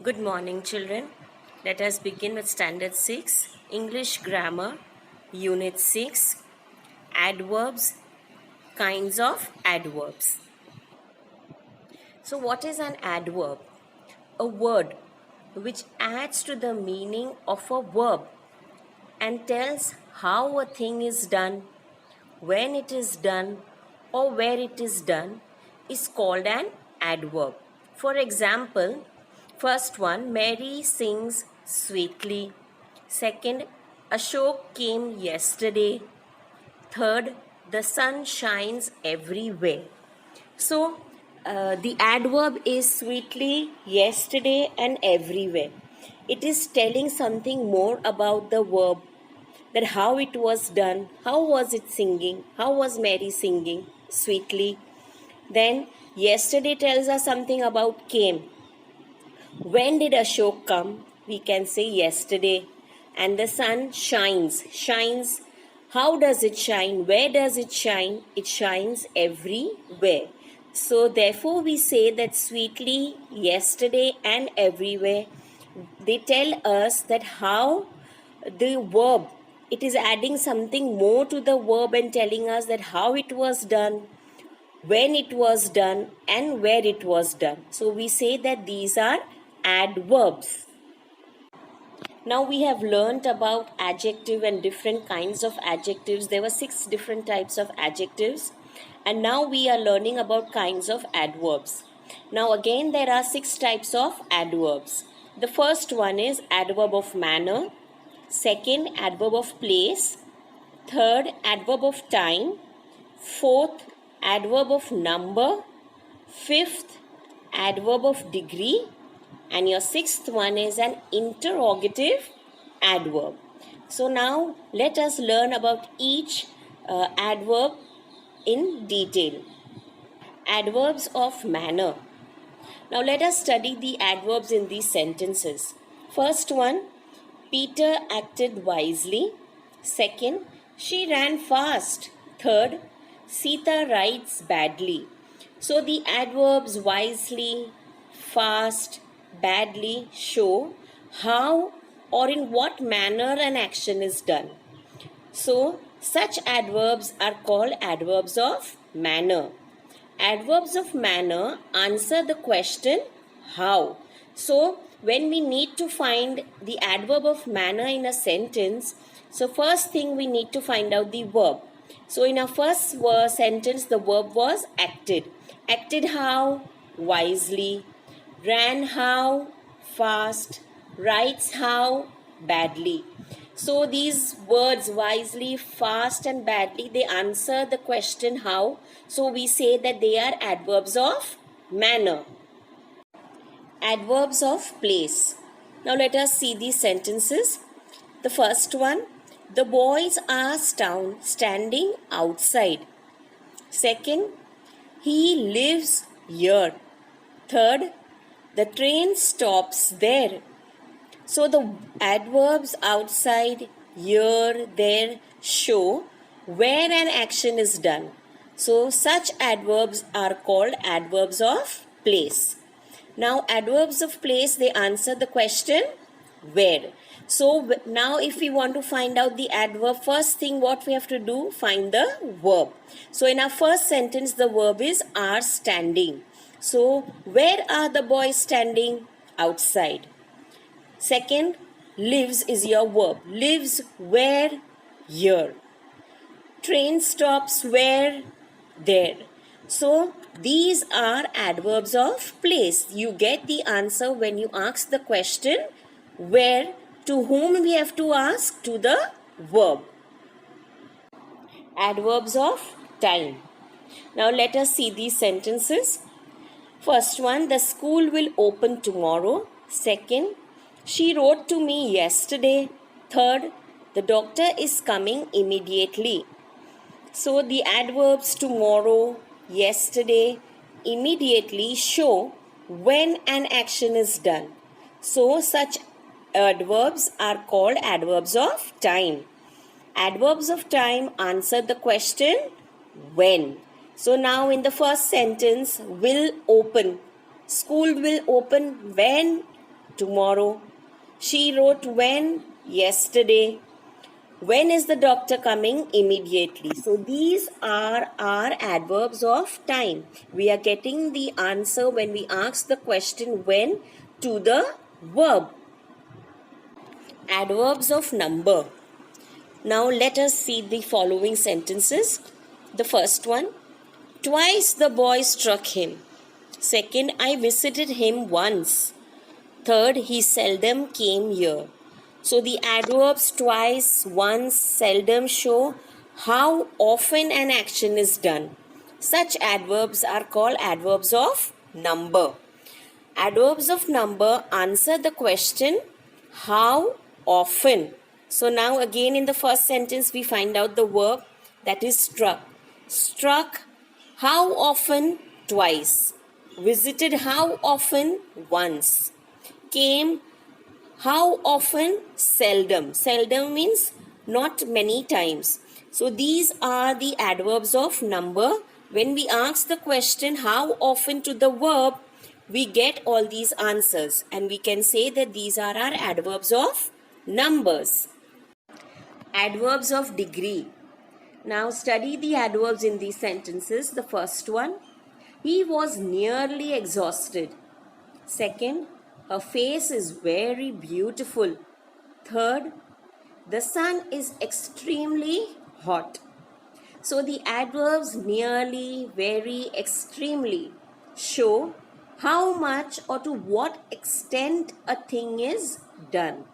Good morning, children. Let us begin with Standard 6, English Grammar, Unit 6, Adverbs, Kinds of Adverbs. So, what is an adverb? A word which adds to the meaning of a verb and tells how a thing is done, when it is done, or where it is done is called an adverb. For example, first one, Mary sings sweetly. Second, Ashok came yesterday. Third, the sun shines everywhere. So, the adverb is sweetly, yesterday, and everywhere. It is telling something more about the verb, that how it was done, how was it singing, how was Mary singing sweetly. Then, yesterday tells us something about came. When did Ashok come? We can say yesterday. And the sun shines. How does it shine? Where does it shine? It shines everywhere. So, therefore, we say that sweetly, yesterday, and everywhere, they tell us that how the verb, it is adding something more to the verb and telling us that how it was done, when it was done, and where it was done. So, we say that these are adverbs. Now we have learnt about adjective and different kinds of adjectives. There were 6 different types of adjectives, and now we are learning about kinds of adverbs. Now again there are 6 types of adverbs. The first one is adverb of manner, second adverb of place, third adverb of time, fourth adverb of number, fifth adverb of degree, and your sixth one is an interrogative adverb. So now let us learn about each adverb in detail. Adverbs of manner. Now let us study the adverbs in these sentences. First one, Peter acted wisely. Second, she ran fast. Third, Sita writes badly. So the adverbs wisely, fast, badly show how or in what manner an action is done. So, such adverbs are called adverbs of manner. Adverbs of manner answer the question how. So, when we need to find the adverb of manner in a sentence, so first thing we need to find out the verb. So, in our first sentence, the verb was acted. Acted how? Wisely. Ran how? Fast. Writes how? Badly. So these words wisely, fast and badly, they answer the question how. So we say that they are adverbs of manner. Adverbs of place. Now let us see these sentences. The first one, the boys are standing outside. Second, he lives here. Third, the train stops there. So the adverbs outside, here, there show where an action is done. So such adverbs are called adverbs of place. Now adverbs of place, they answer the question where. So now if we want to find out the adverb, first thing what we have to do, find the verb. So in our first sentence, the verb is are standing. So where are the boys standing? Outside. Second, lives is your verb. Lives where? Here. Train stops where? There. So these are adverbs of place. You get the answer when you ask the question where. To whom we have to ask? To the verb. Adverbs of time. Now let us see these sentences. First one, the school will open tomorrow. Second, she wrote to me yesterday. Third, the doctor is coming immediately. So the adverbs tomorrow, yesterday, immediately show when an action is done. So such adverbs are called adverbs of time. Adverbs of time answer the question when. So now in the first sentence, will open. School will open when? tomorrow. She wrote when? Yesterday. When is the doctor coming? Immediately. So these are our adverbs of time. We are getting the answer when we ask the question when to the verb. Adverbs of number. Now let us see the following sentences. The first one, twice the boy struck him. Second, I visited him once. Third, he seldom came here. So the adverbs twice, once, seldom show how often an action is done. Such adverbs are called adverbs of number. Adverbs of number answer the question how often. So now again in the first sentence we find out the verb, that is struck. Struck how often? Twice. Visited how often? Once. Came how often? Seldom. Seldom means not many times. So these are the adverbs of number. When we ask the question how often to the verb, we get all these answers and we can say that these are our adverbs of numbers. Adverbs of degree. Now study the adverbs in these sentences. The first one, he was nearly exhausted. Second, her face is very beautiful. Third, the sun is extremely hot. So the adverbs nearly, very, extremely show how much or to what extent a thing is done.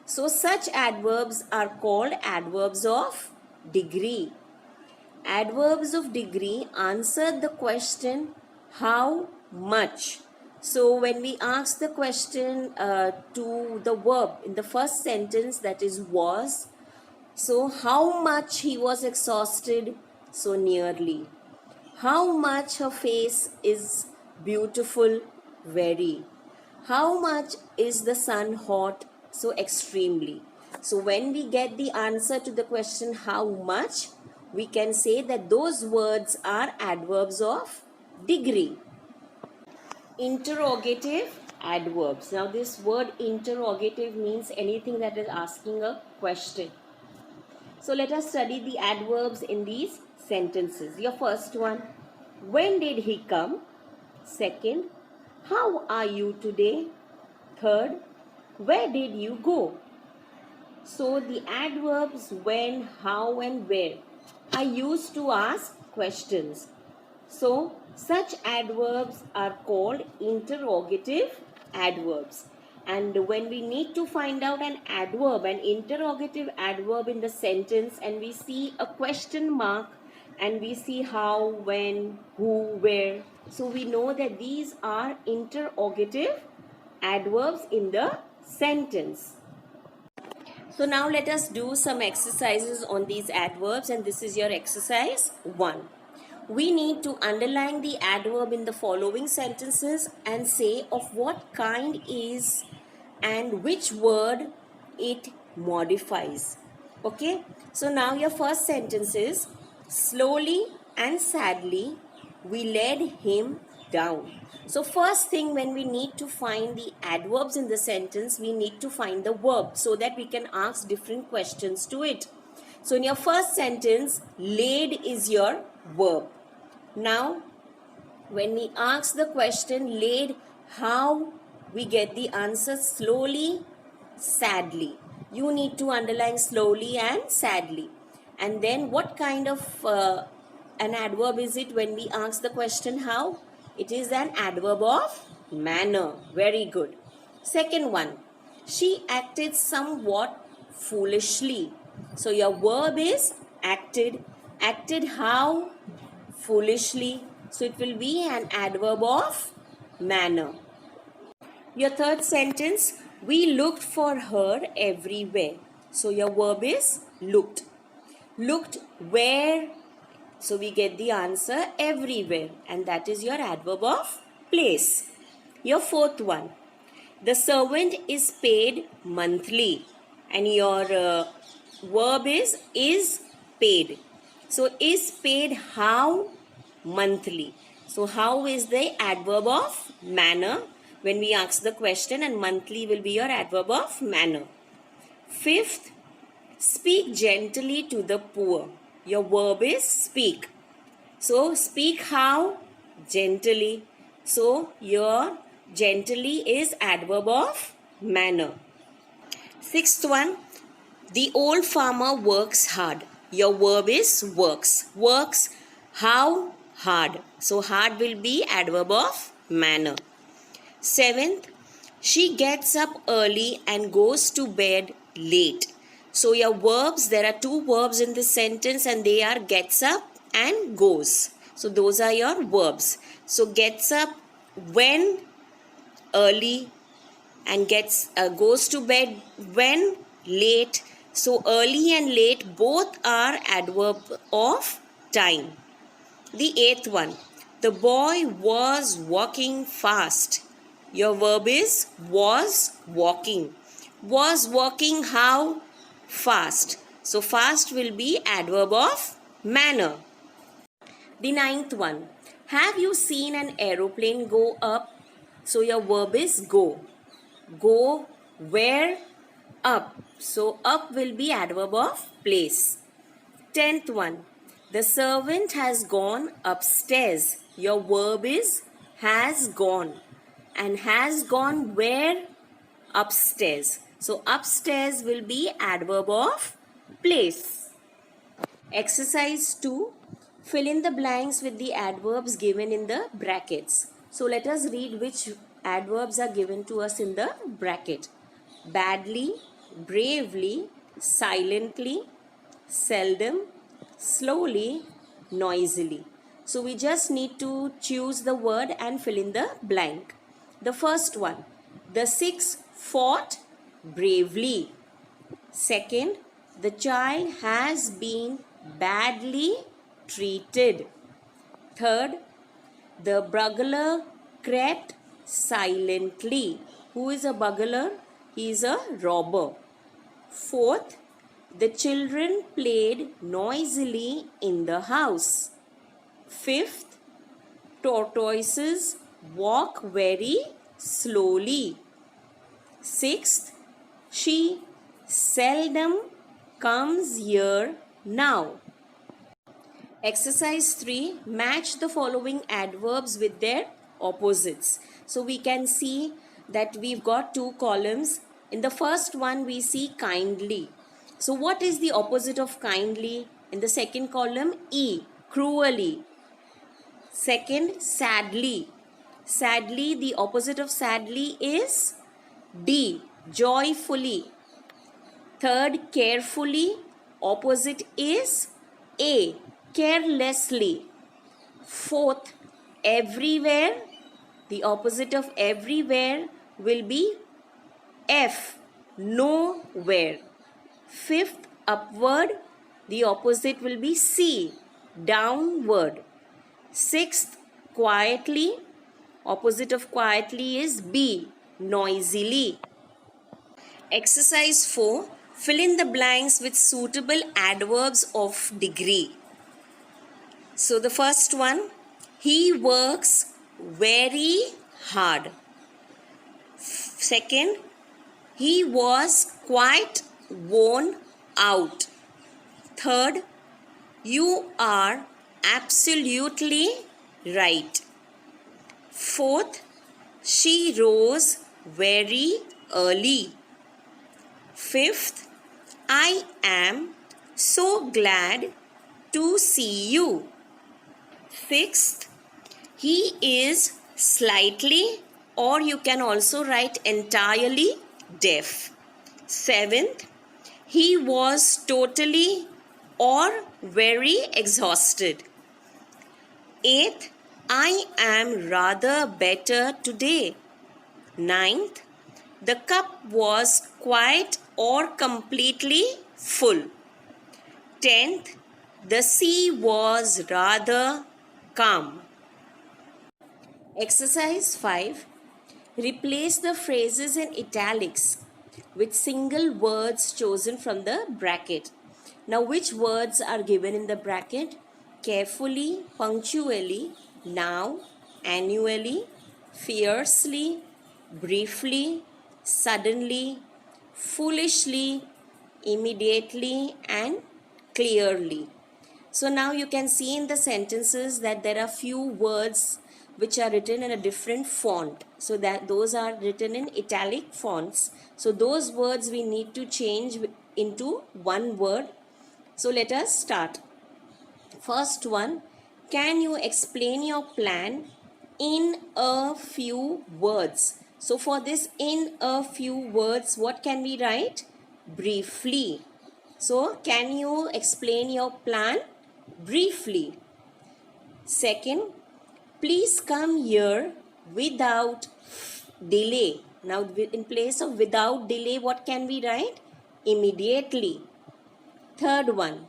So such adverbs are called adverbs of degree. Adverbs of degree answer the question how much. So when we ask the question to the verb in the first sentence, that is was, so how much he was exhausted? So nearly. How much her face is beautiful? Very. How much is the sun hot? So extremely. So when we get the answer to the question how much, we can say that those words are adverbs of degree. Interrogative adverbs. Now this word interrogative means anything that is asking a question. So let us study the adverbs in these sentences. Your first one, when did he come? Second, how are you today? Third, where did you go? So the adverbs when, how and where are used to ask questions. So such adverbs are called interrogative adverbs. And when we need to find out an adverb, an interrogative adverb in the sentence, and we see a question mark and we see how, when, who, where, so we know that these are interrogative adverbs in the sentence. So now let us do some exercises on these adverbs, and this is your exercise 1. We need to underline the adverb in the following sentences and say of what kind is and which word it modifies. Okay, so now your first sentence is, slowly and sadly we led him down. So first thing, when we need to find the adverbs in the sentence, we need to find the verb so that we can ask different questions to it. So in your first sentence, laid is your verb. Now when we ask the question laid, how we get the answer? Slowly, sadly. You need to underline slowly and sadly. And then what kind of an adverb is it when we ask the question how? It is an adverb of manner. Very good. Second one, she acted somewhat foolishly. So your verb is acted. Acted how? Foolishly. So it will be an adverb of manner. Your third sentence, we looked for her everywhere. So your verb is looked. Looked where? So we get the answer everywhere, and that is your adverb of place. Your fourth one, the servant is paid monthly, and your verb is paid. So is paid how? Monthly. So how is the adverb of manner? when we ask the question, and monthly will be your adverb of manner. Fifth, speak gently to the poor. Your verb is speak. So speak how? Gently. So your gently is adverb of manner. Sixth one, the old farmer works hard. Your verb is works. Works how? Hard. So hard will be adverb of manner. Seventh, she gets up early and goes to bed late. So your verbs, there are two verbs in this sentence and they are gets up and goes. So those are your verbs. So gets up when? Early, and goes to bed when? Late. So early and late both are adverb of time. The eighth one, the boy was walking fast. Your verb is was walking. Was walking how? Fast. So fast will be adverb of manner. The ninth one, have you seen an aeroplane go up? So your verb is go. Go where? Up. So up will be adverb of place. 10th one, the servant has gone upstairs. Your verb is has gone. And has gone where? Upstairs. So upstairs will be adverb of place. Exercise 2. Fill in the blanks with the adverbs given in the brackets. So let us read which adverbs are given to us in the bracket. Badly, bravely, silently, seldom, slowly, noisily. So we just need to choose the word and fill in the blank. The first one, the six fought bravely. Second, the child has been badly treated. Third, the burglar crept silently. Who is a burglar? He is a robber. Fourth, the children played noisily in the house. Fifth, tortoises walk very slowly. Sixth, she seldom comes here now. Exercise 3. Match the following adverbs with their opposites. So we can see that we've got two columns. In the first one we see kindly. So what is the opposite of kindly? In the second column, E, cruelly. Second, sadly. Sadly, the opposite of sadly is D, joyfully. Third, carefully, opposite is A, carelessly. Fourth, everywhere, the opposite of everywhere will be F, nowhere. Fifth, upward, the opposite will be C, downward. Sixth, quietly, opposite of quietly is B, noisily. Exercise 4. Fill in the blanks with suitable adverbs of degree. So the first one, he works very hard. Second, he was quite worn out. Third, you are absolutely right. Fourth, she rose very early. Fifth, I am so glad to see you. Sixth, he is slightly, or you can also write entirely, deaf. Seventh, he was totally or very exhausted. Eighth, I am rather better today. Ninth, the cup was quite or completely full. 10th, the sea was rather calm. Exercise 5. Replace the phrases in italics with single words chosen from the bracket. Now, which words are given in the bracket? Carefully, punctually, now, annually, fiercely, briefly, suddenly, foolishly, immediately, and clearly. So now you can see in the sentences that there are few words which are written in a different font. So that those are written in italic fonts. So those words we need to change into one word. So let us start. First one, can you explain your plan in a few words? So for this in a few words, what can we write? Briefly. So can you explain your plan briefly? Second, please come here without delay. Now in place of without delay, what can we write? Immediately. Third one,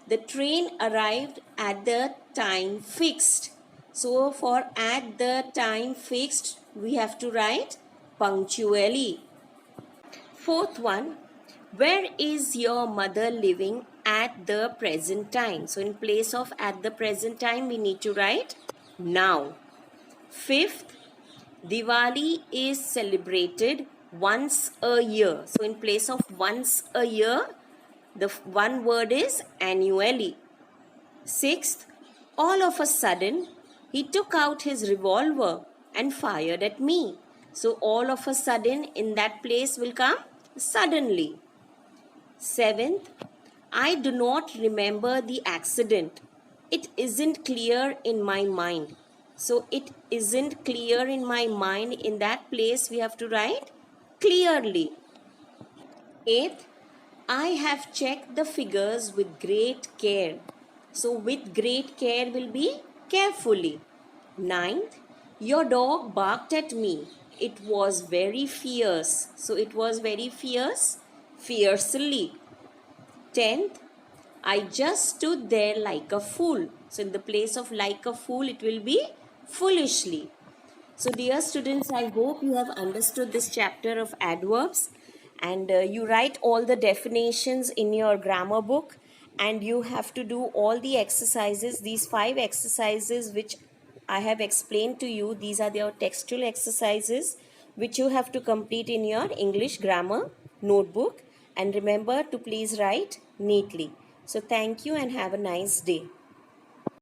the train arrived at the time fixed. So for at the time fixed, we have to write punctually. Fourth one, where is your mother living at the present time? So in place of at the present time, we need to write now. Fifth, Diwali is celebrated once a year. So in place of once a year, the one word is annually. Sixth, all of a sudden, he took out his revolver and fired at me. So all of a sudden in that place will come suddenly. Seventh, I do not remember the accident. It isn't clear in my mind. So it isn't clear in my mind. In that place we have to write clearly. Eighth, I have checked the figures with great care. So with great care will be carefully. Ninth, your dog barked at me. It was very fierce. So it was very fierce, fiercely. 10th, I just stood there like a fool. So in the place of like a fool, it will be foolishly. So dear students, I hope you have understood this chapter of adverbs, and you write all the definitions in your grammar book, and you have to do all the exercises, these 5 exercises which I have explained to you. These are your textual exercises which you have to complete in your English grammar notebook, and remember to please write neatly. So thank you and have a nice day.